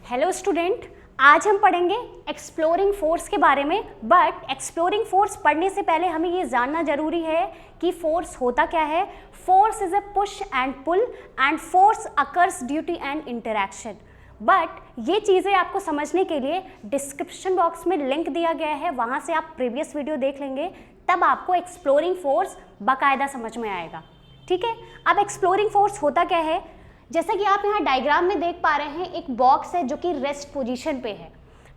Hello student, आज हम पढ़ेंगे एक्सप्लोरिंग फोर्स के बारे में। बट एक्सप्लोरिंग फोर्स पढ़ने से पहले हमें ये जानना जरूरी है कि फोर्स होता क्या है। Force is a push and pull and force occurs due to an interaction. But ये चीज़ें आपको समझने के लिए डिस्क्रिप्शन बॉक्स में लिंक दिया गया है, वहाँ से आप प्रीवियस वीडियो देख लेंगे, तब आपको एक्सप्लोरिंग फोर्स बाकायदा समझ में आएगा। ठीक है, अब एक्सप्लोरिंग फोर्स होता क्या है, जैसा कि आप यहाँ डायग्राम में देख पा रहे हैं, एक बॉक्स है जो कि रेस्ट पोजीशन पे है।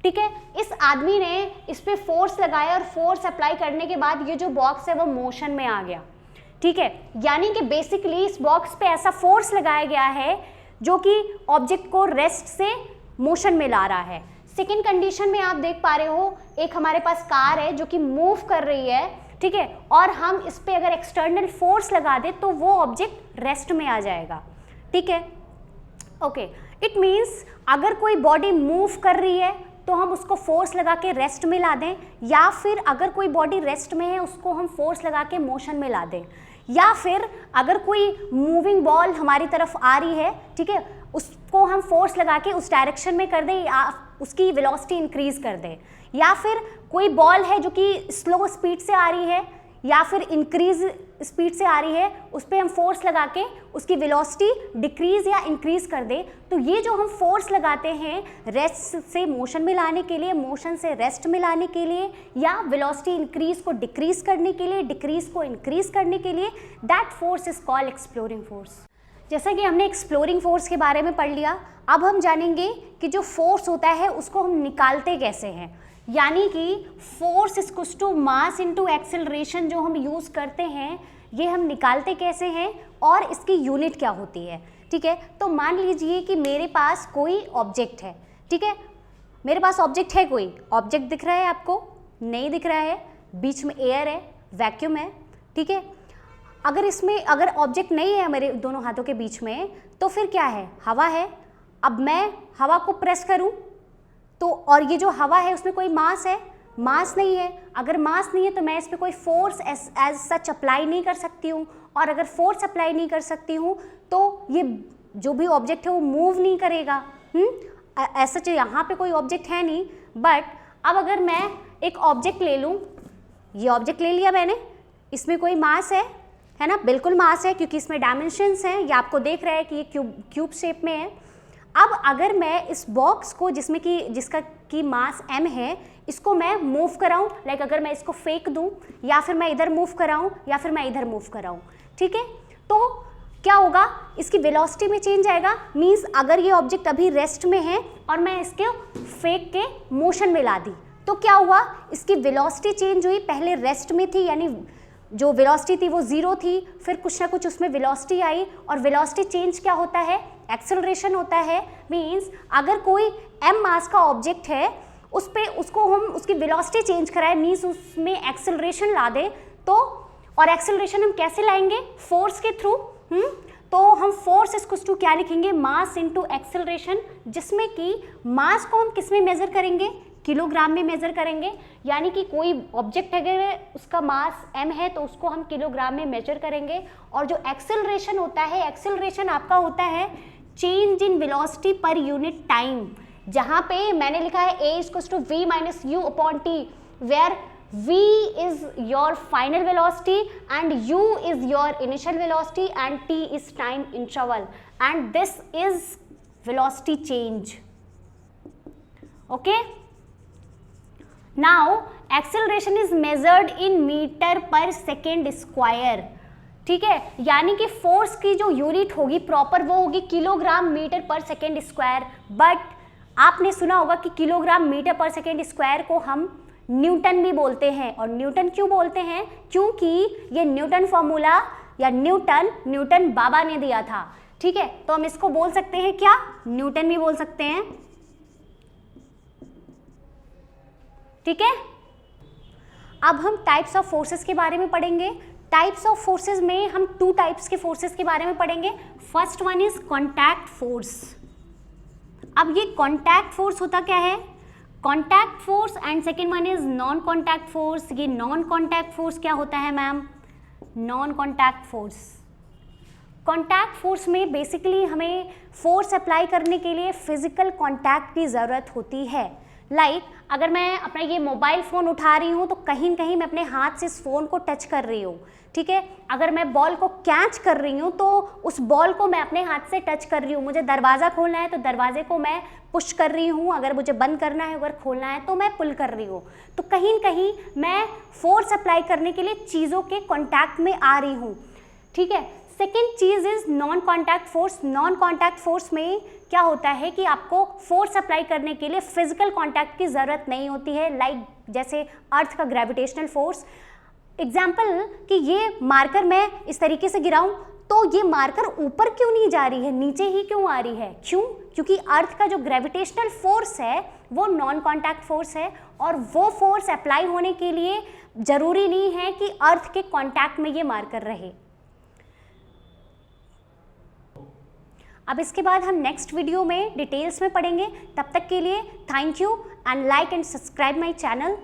ठीक है, इस आदमी ने इस पे फोर्स लगाया और फोर्स अप्लाई करने के बाद ये जो बॉक्स है वो मोशन में आ गया। ठीक है, यानी कि बेसिकली इस बॉक्स पे ऐसा फोर्स लगाया गया है जो कि ऑब्जेक्ट को रेस्ट से मोशन में ला रहा है। सेकेंड कंडीशन में आप देख पा रहे हो, एक हमारे पास कार है जो कि मूव कर रही है। ठीक है, और हम इस पे अगर एक्सटर्नल फोर्स लगा दें तो वो ऑब्जेक्ट रेस्ट में आ जाएगा। ठीक है, ओके, इट मीन्स अगर कोई बॉडी मूव कर रही है तो हम उसको फोर्स लगा के रेस्ट में ला दें, या फिर अगर कोई बॉडी रेस्ट में है उसको हम फोर्स लगा के मोशन में ला दें, या फिर अगर कोई मूविंग बॉल हमारी तरफ आ रही है, ठीक है, उसको हम फोर्स लगा के उस डायरेक्शन में कर दें या उसकी वेलोसिटी इंक्रीज कर दें, या फिर कोई बॉल है जो कि स्लो स्पीड से आ रही है या फिर इंक्रीज स्पीड से आ रही है, उस पर हम फोर्स लगा के उसकी वेलोसिटी डिक्रीज या इंक्रीज कर दे। तो ये जो हम फोर्स लगाते हैं रेस्ट से मोशन में लाने के लिए, मोशन से रेस्ट में लाने के लिए, या वेलोसिटी इंक्रीज को डिक्रीज करने के लिए, डिक्रीज को इंक्रीज करने के लिए, that force is called exploring force. जैसा कि हमने एक्सप्लोरिंग फोर्स के बारे में पढ़ लिया, अब हम जानेंगे कि जो फोर्स होता है उसको हम निकालते कैसे हैं। यानी कि force equals to mass into acceleration जो हम यूज़ करते हैं, ये हम निकालते कैसे हैं और इसकी यूनिट क्या होती है। ठीक है, तो मान लीजिए कि मेरे पास कोई ऑब्जेक्ट है। ठीक है, मेरे पास ऑब्जेक्ट है, कोई ऑब्जेक्ट दिख रहा है आपको? नहीं दिख रहा है, बीच में एयर है, वैक्यूम है। ठीक है, अगर ऑब्जेक्ट नहीं है मेरे दोनों हाथों के बीच में, तो फिर क्या है? हवा है। अब मैं हवा को प्रेस करूं तो, और ये जो हवा है उसमें कोई मास है? मास नहीं है। अगर मास नहीं है तो मैं इस पर कोई फोर्स एज सच अप्लाई नहीं कर सकती हूँ, और अगर फोर्स अप्लाई नहीं कर सकती हूँ तो ये जो भी ऑब्जेक्ट है वो मूव नहीं करेगा। ऐसा चाहिए, यहाँ पे कोई ऑब्जेक्ट है नहीं। बट अब अगर मैं एक ऑब्जेक्ट ले लूँ, ये ऑब्जेक्ट ले लिया मैंने, इसमें कोई मास है ना? बिल्कुल मास है, क्योंकि इसमें डायमेंशंस हैं, ये आपको देख रहा है कि ये क्यूब शेप में है। अब अगर मैं इस बॉक्स को जिसका की मास m है, इसको मैं मूव कराऊं, लाइक अगर मैं इसको फेंक दूं, या फिर मैं इधर मूव कराऊं, या फिर मैं इधर मूव कराऊं, ठीक है, तो क्या होगा? इसकी वेलोसिटी में चेंज आएगा। मींस अगर ये ऑब्जेक्ट अभी रेस्ट में है और मैं इसके फेंक के मोशन में ला दी, तो क्या हुआ? इसकी वेलोसिटी चेंज हुई। पहले रेस्ट में थी, यानी जो वेलोसिटी थी वो 0 थी, फिर कुछ ना कुछ उसमें वेलोसिटी आई, और वेलोसिटी चेंज क्या होता है? एक्सेलरेशन होता है। मींस अगर कोई m मास का ऑब्जेक्ट है, उसको हम उसकी वेलोसिटी चेंज कराएं, मींस उसमें एक्सेलरेशन ला दें, तो और एक्सेलरेशन हम कैसे लाएंगे? फोर्स के थ्रू। तो हम फोर्स इक्वल्स टू क्या लिखेंगे? मास इनटू एक्सेलरेशन, जिसमें कि मास को हम किस में मेजर करेंगे? किलोग्राम में मेजर करेंगे। यानी कि कोई ऑब्जेक्ट अगर उसका मास m है तो उसको हम किलोग्राम में मेजर करेंगे। और जो एक्सेलरेशन होता है, एक्सेलरेशन आपका होता है change in velocity per unit time, जहाँ पे मैंने लिखा है a equals to v minus u upon t, where v is your final velocity and u is your initial velocity and t is time interval, and this is velocity change. Okay, now acceleration is measured in metre per second square. ठीक है, यानी कि force की जो unit होगी proper वो होगी kilogram metre per second square. But आपने सुना होगा कि kilogram metre per second square को हम न्यूटन भी बोलते हैं। और न्यूटन क्यों बोलते हैं? क्योंकि ये न्यूटन फॉर्मूला या न्यूटन बाबा ने दिया था। ठीक है, तो हम इसको बोल सकते हैं क्या? न्यूटन भी बोल सकते हैं। ठीक है, अब हम टाइप्स ऑफ फोर्सेस के बारे में पढ़ेंगे। टाइप्स ऑफ फोर्सेस में हम 2 टाइप्स के फोर्सेस के बारे में पढ़ेंगे। First one is contact force. अब ये कॉन्टैक्ट फोर्स होता क्या है? Contact force, and second one is non contact force. ये नॉन कॉन्टैक्ट फोर्स क्या होता है ma'am? Non contact force. Contact force में बेसिकली हमें फोर्स अप्लाई करने के लिए फिजिकल कॉन्टैक्ट की ज़रूरत होती है। लाइक अगर मैं अपना ये मोबाइल फ़ोन उठा रही हूँ तो कहीं न कहीं मैं अपने हाथ से इस फ़ोन को टच कर रही हूँ, ठीक है। अगर मैं बॉल को कैच कर रही हूँ तो उस बॉल को मैं अपने हाथ से टच कर रही हूँ। मुझे दरवाज़ा खोलना है तो दरवाजे को मैं पुश कर रही हूँ, अगर मुझे बंद करना है, अगर खोलना है तो मैं पुल कर रही हूँ। तो कहीं न कहीं मैं फोर्स अप्लाई करने के लिए चीज़ों के कॉन्टैक्ट में आ रही हूँ, ठीक है। Second cheese is non contact force. Non contact force में क्या होता है कि आपको फोर्स अप्लाई करने के लिए फिजिकल कॉन्टैक्ट की ज़रूरत नहीं होती है, लाइक जैसे अर्थ का ग्रेविटेशनल फोर्स। एग्जाम्पल कि ये मार्कर मैं इस तरीके से गिराऊं तो ये मार्कर ऊपर क्यों नहीं जा रही है, नीचे ही क्यों आ रही है? क्यों? क्योंकि अर्थ का जो ग्रेविटेशनल फोर्स है वो नॉन कॉन्टैक्ट फोर्स है और वो फोर्स अप्लाई होने के लिए ज़रूरी नहीं है कि अर्थ के कॉन्टैक्ट में ये मार्कर रहे। अब इसके बाद हम नेक्स्ट वीडियो में डिटेल्स में पढ़ेंगे। तब तक के लिए thank you and like and subscribe my channel.